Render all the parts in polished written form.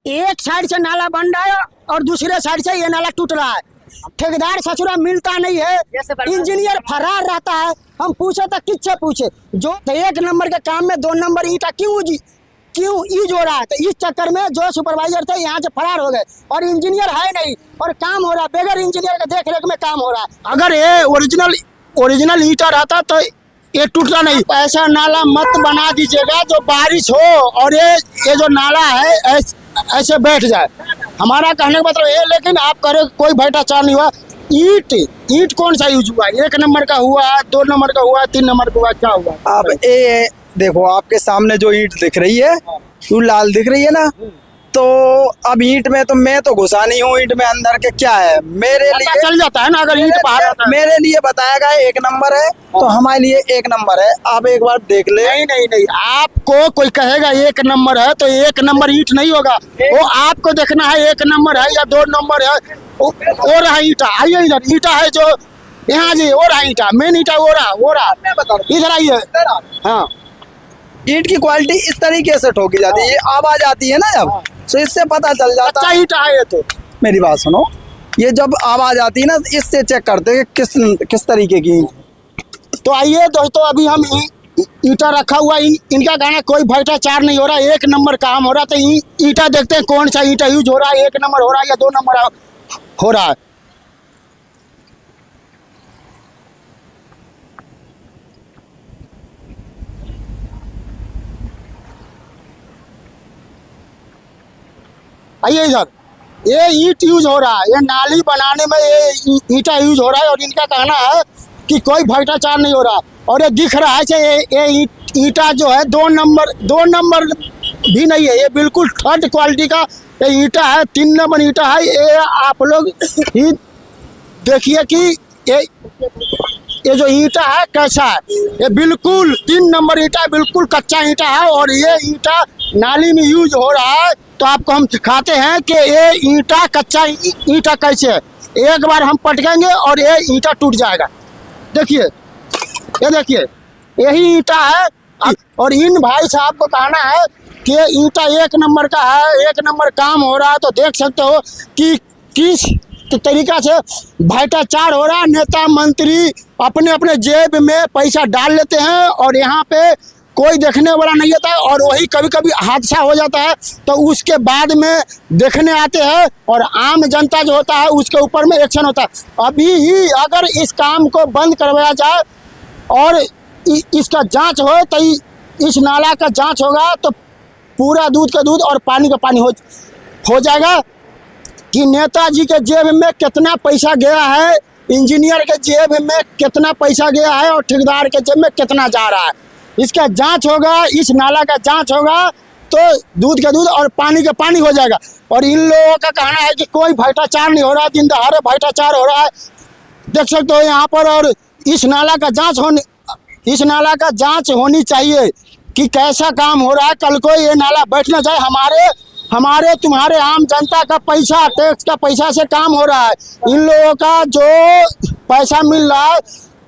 एक साइड से नाला बन रहा है और दूसरे साइड से ये नाला टूट रहा है। ठेकेदार ससुरा मिलता नहीं है, इंजीनियर फरार रहता है। हम पूछे तो किससे पूछे, जो तो एक नंबर के काम में 2 नंबर ईटा क्यों यूज हो रहा है। तो इस चक्कर में जो सुपरवाइजर थे यहाँ से फरार हो गए और इंजीनियर है नहीं और काम हो रहा है बगैर इंजीनियर के देख रेख में काम हो रहा है। अगर ये ओरिजिनल ईटा रहता तो ये टूटता नहीं। ऐसा नाला मत बना दीजिएगा जो बारिश हो और ये जो नाला है ऐसे बैठ जाए। हमारा कहने का मतलब ये, लेकिन आप करे कोई भ्रष्टाचार नहीं हुआ। ईट कौन सा यूज हुआ, 1 नंबर का हुआ, 2 नंबर का हुआ, 3 नंबर का हुआ, क्या हुआ। आप ये देखो, आपके सामने जो ईंट दिख रही है वो लाल दिख रही है ना, तो अब ईंट में तो मैं तो घुसा नहीं हूँ, ईंट में अंदर के क्या है मेरे लिए चल जाता है ना। अगर ईंट बाहर आता है मेरे लिए बताया गया 1 नंबर है तो हमारे लिए 1 नंबर है। आप एक बार देख ले। नहीं, आपको कोई कहेगा 1 नंबर है तो 1 नंबर ईंट नहीं होगा। वो आपको देखना है 1 नंबर है या 2 नंबर है। वो रहा ईटा, आइए इधर ईटा है जो यहाँ जी, वो रहा ईटा, मेन ईटा वो रहा इधर आइए। हाँ, ईंट की क्वालिटी इस तरीके से ठोकी जाती है, आवाज आती है ना जब, तो इससे पता चल जाता है ईटा है ये। तो मेरी बात सुनो, ये जब आवाज आती है ना इससे चेक करते हैं किस तरीके की। तो आइए दोस्तों, अभी हम ईटा रखा हुआ, इनका गाना कोई भ्रष्टाचार नहीं हो रहा, 1 नंबर काम हो रहा। तो ईटा देखते हैं कौन सा ईटा यूज हो रहा है, 1 नंबर हो रहा है या 2 नंबर हो रहा है। आइए इधर, ये ईट यूज हो रहा है, ये नाली बनाने में ये ईटा यूज हो रहा है और इनका कहना है कि कोई भ्रष्टाचार नहीं हो रहा। और ये दिख रहा है कि ये ईटा जो है 2 नंबर भी नहीं है, ये बिल्कुल 3rd क्वालिटी का ये ईटा है, 3 नंबर ईटा है। ये आप लोग ही देखिए कि ये जो ईटा है कैसा है। ये बिल्कुल 3 नंबर ईटा, बिल्कुल कच्चा ईटा है और ये ईटा नाली में यूज हो रहा है। तो आपको हम दिखाते हैं कि ये ईटा कच्चा ईटा कैसे है। एक बार हम पटकेंगे और ये ईटा टूट जाएगा। देखिए, ये देखिए, यही ईटा है। और इन भाई साहब को कहना है कि ईटा 1 नंबर का है, 1 नंबर काम हो रहा है। तो देख सकते हो कि किस तरीका से भ्रष्टाचार हो रहा है। नेता मंत्री अपने अपने जेब में पैसा डाल लेते हैं और यहाँ पे कोई देखने वाला नहीं होता है। और वही कभी कभी हादसा हो जाता है तो उसके बाद में देखने आते हैं और आम जनता जो होता है उसके ऊपर में एक्शन होता है। अभी ही अगर इस काम को बंद करवाया जाए और इसका जांच हो तो इस नाला का जांच होगा तो पूरा दूध का दूध और पानी का पानी हो जाएगा कि नेताजी के जेब में कितना पैसा गया है, इंजीनियर के जेब में कितना पैसा गया है और ठेकेदार के जेब में कितना जा रहा है। इसका जांच होगा, इस नाला का जांच होगा तो दूध का दूध और पानी का पानी हो जाएगा। और इन लोगों का कहना है कि कोई भ्रष्टाचार नहीं हो रहा, दिन दहाड़े भ्रष्टाचार हो रहा है। देख सकते हो यहाँ पर। और इस नाला का जांच होनी चाहिए कि कैसा काम हो रहा है। कल को ये नाला बैठना चाहिए। हमारे तुम्हारे आम जनता का पैसा, टैक्स का पैसा से काम हो रहा है। इन लोगों का जो पैसा मिल रहा है,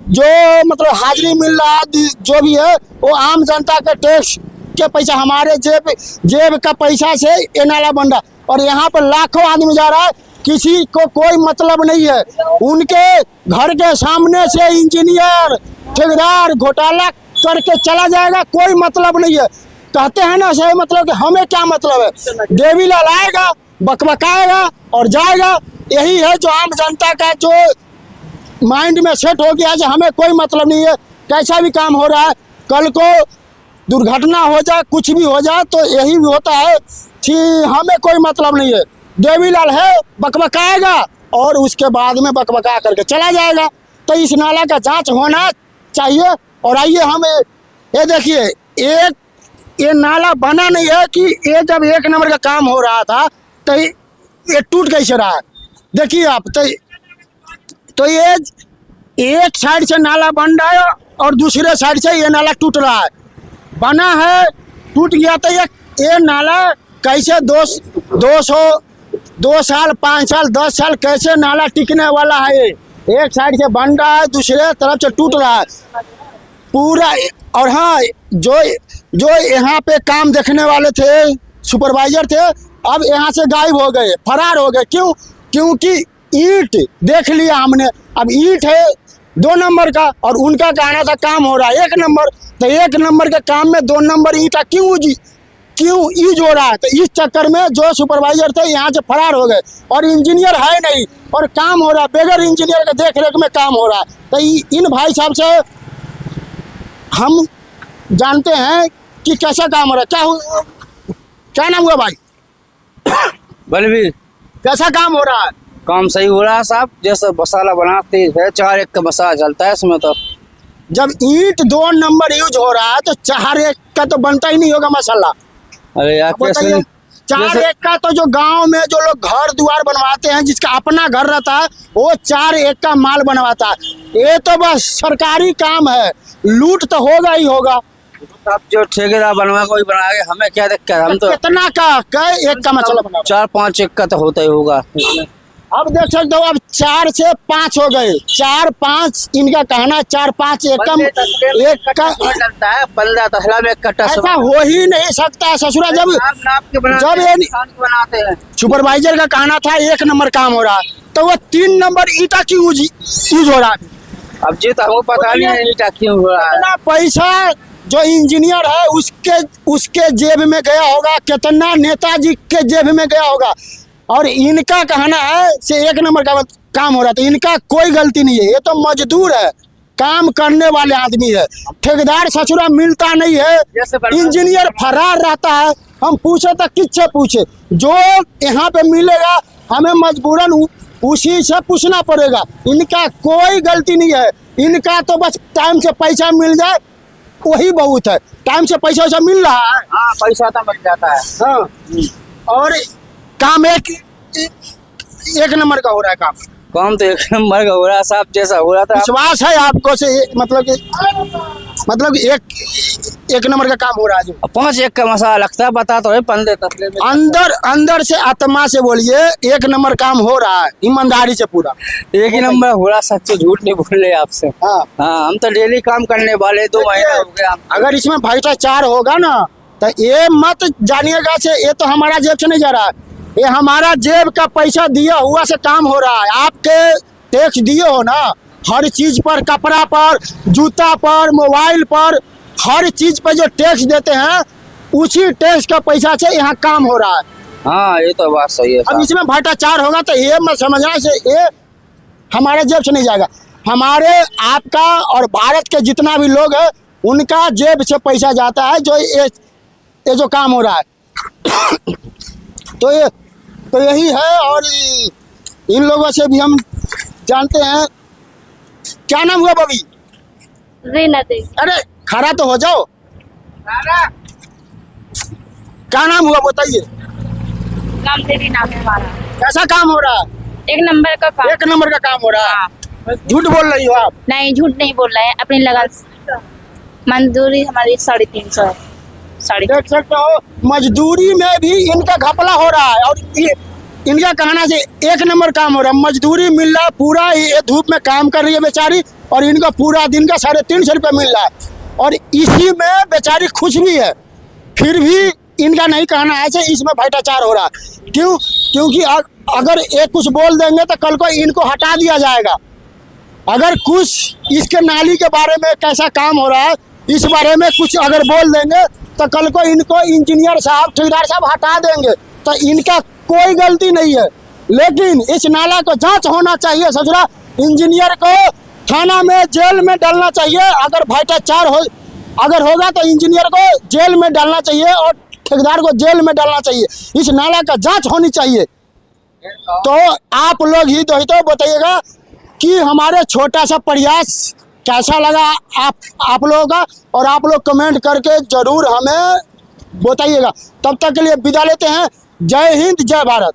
जो मतलब हाजिरी मिल रहा है, जो भी है वो आम जनता के टैक्स के पैसा, हमारे जेब का पैसा से ये नाला बन रहा है। और यहाँ पर लाखों आदमी जा रहा है, किसी को कोई मतलब नहीं है। उनके घर के सामने से इंजीनियर ठेकेदार घोटाला करके चला जाएगा, कोई मतलब नहीं है। कहते हैं ना सही, मतलब कि हमें क्या मतलब है। देवीलाल आएगा, बकबकाएगा और जाएगा। यही है जो आम जनता का जो माइंड में सेट हो गया है, हमें कोई मतलब नहीं है कैसा भी काम हो रहा है। कल को दुर्घटना हो जाए, कुछ भी हो जाए तो यही भी होता है कि हमें कोई मतलब नहीं है। देवीलाल है, बकबकाएगा और उसके बाद में बकबका करके चला जाएगा। तो इस नाला का जांच होना चाहिए। और आइए हम ये देखिए, ये नाला बना नहीं है कि ये जब 1 नंबर का काम हो रहा था तो ये टूट कैसे रहा है। देखिए आप, तो ये एक साइड से नाला बन रहा है और दूसरे साइड से ये नाला टूट रहा है। बना है, टूट गया तो ये नाला कैसे 2 साल 5 साल 10 साल कैसे नाला टिकने वाला है। एक साइड से बन रहा है, दूसरे तरफ से टूट रहा है पूरा। और हाँ, जो यहाँ पे काम देखने वाले थे, सुपरवाइजर थे, अब यहाँ से गायब हो गए, फरार हो गए। क्यों? क्योंकि ईंट देख लिया हमने। अब ईंट है 2 नंबर का और उनका कहना था काम हो रहा है 1 नंबर। तो 1 नंबर के काम में 2 नंबर ईंटा क्यों यूज हो रहा है? तो इस चक्कर में जो सुपरवाइजर थे यहाँ से फरार हो गए और इंजीनियर है नहीं और काम हो रहा है, बगैर इंजीनियर के देख रेख में काम हो रहा है। तो इन भाई साहब से हम जानते हैं कि कैसा काम हो रहा है। क्या नाम हुआ भाई? बलवीर। कैसा काम हो रहा है? काम सही हो रहा है साहब, जैसे मसाला बनाते हैं 4 1 का मसाला चलता है इसमें। तो जब ईंट 2 नंबर यूज हो रहा है तो 4 1 का तो बनता ही नहीं होगा मसाला। अरे यार कैसे 4 1 का तो जो गांव में जो लोग घर द्वार बनवाते हैं, जिसका अपना घर रहता है, वो 4 1 का माल बनवाता है। ये तो बस सरकारी काम है, लूट तो होगा ही होगा। अब जो ठेकेदार बनवा कोई बना के हमें क्या दिक्कत है? हम तो कितना का 1 का मसाला बना 4 5 1 का तो होता ही होगा। अब देख सकते हो, अब 4 से 5 हो गए, 4 5 इनका कहना 4 5 1 का चलता है 15 तसला में 1 कट्टा। ऐसा हो ही नहीं सकता ससुरा। जब ये बनाते हैं, सुपरवाइजर का कहना था 1 नंबर काम हो रहा है, तो वो 3 नंबर ईटा क्यों यूज हो रहा है? अब जी तो हमको पता नहीं है ईटा क्यों हो रहा है। कितना पैसा जो इंजीनियर है उसके जेब में गया होगा, कितना नेताजी के जेब में गया होगा। और इनका कहना है से 1 नंबर का काम हो रहा है, तो इनका कोई गलती नहीं है। ये तो मजदूर है, काम करने वाले आदमी है। ठेकेदार ससुरा मिलता नहीं है, इंजीनियर फरार रहता है। हम पूछे तो किससे पूछे? जो यहाँ पे मिलेगा हमें मजबूरन उसी से पूछना पड़ेगा। इनका कोई गलती नहीं है, इनका तो बस टाइम से पैसा मिल जाए वही बहुत है। टाइम से पैसा मिल रहा है, हाँ पैसा तो मिल जाता है। हाँ, और काम 1 नंबर का हो रहा है। काम तो 1 नंबर का हो रहा है साहब, जैसा हो रहा था। विश्वास है आपको से मतलब 1 नंबर का काम हो रहा है। जो 5 1 का मसाला लगता है, बता तो है 15 तसले में। अंदर से आत्मा से बोलिए 1 नंबर काम हो रहा है, ईमानदारी से पूरा 1 ही नंबर हो रहा। सच्चे झूठ नहीं बोल रहे आपसे। हाँ हाँ, हम तो डेली काम करने वाले 2 महीने हो गए। अगर इसमें भ्रष्टाचार होगा ना तो ये मत जानिएगा से ये तो हमारा जेब से नहीं जा रहा है, ये हमारा जेब का पैसा दिया हुआ से काम हो रहा है। आपके टैक्स दिए हो ना, हर चीज पर, कपड़ा पर, जूता पर, मोबाइल पर, हर चीज पर जो टैक्स देते हैं उसी टैक्स का पैसा से यहाँ काम हो रहा है। हाँ ये तो बात सही है। अब इसमें भ्रष्टाचार होगा तो ये मत समझना से ये हमारे जेब से नहीं जाएगा। हमारे आपका और भारत के जितना भी लोग है उनका जेब से पैसा जाता है जो ये जो काम हो रहा है। तो यही है। और इन लोगों से भी हम जानते हैं। क्या नाम हुआ बबी? रीनती। अरे खड़ा तो हो जाओ। क्या नाम हुआ बताइए? नाम तेरी नाम है हमारा। कैसा काम हो रहा है? 1 नंबर का काम। 1 नंबर का काम हो रहा है। झूठ बोल रही हो आप? नहीं, झूठ नहीं बोल रहे हैं। अपनी लगन मजदूरी हमारी 350 है। देख सकते हो, मजदूरी में भी इनका घपला हो रहा है। और इनका कहना से 1 नंबर काम हो रहा है, मजदूरी मिल रहा है पूरा। ये धूप में काम कर रही है बेचारी और इनको पूरा दिन का 350 रुपये मिल रहा है और इसी में बेचारी खुश भी है। फिर भी इनका नहीं कहना है कि इसमें भ्रष्टाचार हो रहा है। क्यों? क्योंकि अगर एक कुछ बोल देंगे तो कल को इनको हटा दिया जाएगा। अगर कुछ इसके नाली के बारे में कैसा काम हो रहा है इस बारे में कुछ अगर बोल देंगे तो कल को इनको इंजीनियर साहब, ठेकेदार साहब हटा देंगे। तो इनका कोई गलती नहीं है, लेकिन इस नाला को जांच होना चाहिए। ससुरा इंजीनियर को थाना में, जेल में डालना चाहिए। अगर भ्रष्टाचार अगर होगा तो इंजीनियर को जेल में डालना चाहिए और ठेकेदार को जेल में डालना चाहिए। इस नाला का जांच होनी चाहिए। तो आप लोग ही दोस्तों बताइएगा कि हमारे छोटा सा प्रयास कैसा लगा आप लोगों का, और आप लोग कमेंट करके जरूर हमें बताइएगा। तब तक के लिए विदा लेते हैं। जय हिंद, जय भारत।